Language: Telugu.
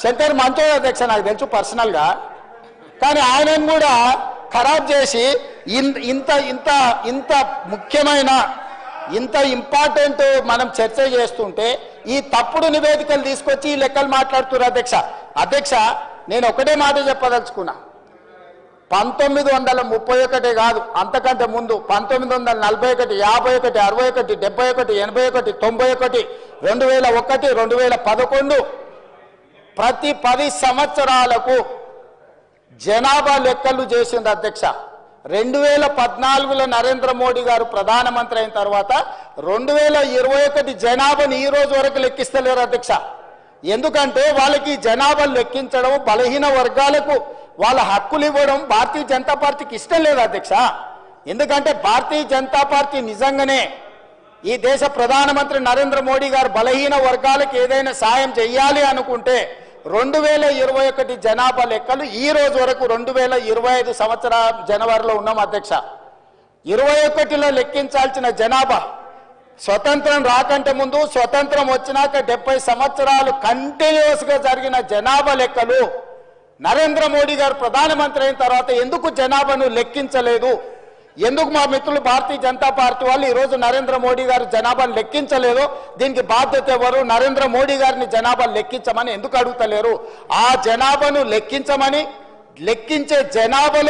శంకర్ మంచోడు అధ్యక్ష, నాకు తెలుసు పర్సనల్గా. కానీ ఆయనను కూడా ఖరాబ్ చేసి ఇంత ఇంత ఇంత ముఖ్యమైన ఇంత ఇంపార్టెంట్ మనం చర్చ చేస్తుంటే ఈ తప్పుడు నివేదికలు తీసుకొచ్చి ఈ లెక్కలు మాట్లాడుతున్నారు అధ్యక్ష. నేను ఒకటే మాట చెప్పదలుచుకున్నా. 1931 కాదు, అంతకంటే ముందు 1941, 51, 61, 71, 81, 91, 2001, 2011 ప్రతి 10 సంవత్సరాలకు జనాభా లెక్కలు చేసింది అధ్యక్ష. 2014లో నరేంద్ర మోడీ గారు ప్రధానమంత్రి అయిన తర్వాత 2021 జనాభాని ఈ రోజు వరకు లెక్కిస్తలేరు అధ్యక్ష. ఎందుకంటే వాళ్ళకి జనాభాను లెక్కించడం, బలహీన వర్గాలకు వాళ్ళ హక్కులు ఇవ్వడం భారతీయ జనతా పార్టీకి ఇష్టం లేదు అధ్యక్ష. ఎందుకంటే భారతీయ జనతా పార్టీ నిజంగానే ఈ దేశ ప్రధానమంత్రి నరేంద్ర మోడీ గారు బలహీన వర్గాలకు ఏదైనా సాయం చేయాలి అనుకుంటే 2021 జనాభా లెక్కలు ఈ రోజు వరకు 2025 సంవత్సరం జనవరిలో ఉన్నాం అధ్యక్ష. 21లో లెక్కించాల్సిన జనాభా స్వతంత్రం రాకంటే ముందు, స్వతంత్రం వచ్చినాక 70 సంవత్సరాలు కంటిన్యూస్గా జరిగిన జనాభా లెక్కలు నరేంద్ర మోడీ గారు ప్రధానమంత్రి అయిన తర్వాత ఎందుకు జనాభాను లెక్కించలేదు? ఎందుకు మా మిత్రులు భారతీయ జనతా పార్టీ వాళ్ళు ఈరోజు నరేంద్ర మోడీ గారు జనాభాను లెక్కించలేదు? దీనికి బాధ్యత ఎవరు? నరేంద్ర మోడీ గారిని జనాభాను లెక్కించమని ఎందుకు అడుగుతలేరు? ఆ జనాభాను లెక్కించమని, లెక్కించే జనాభాలో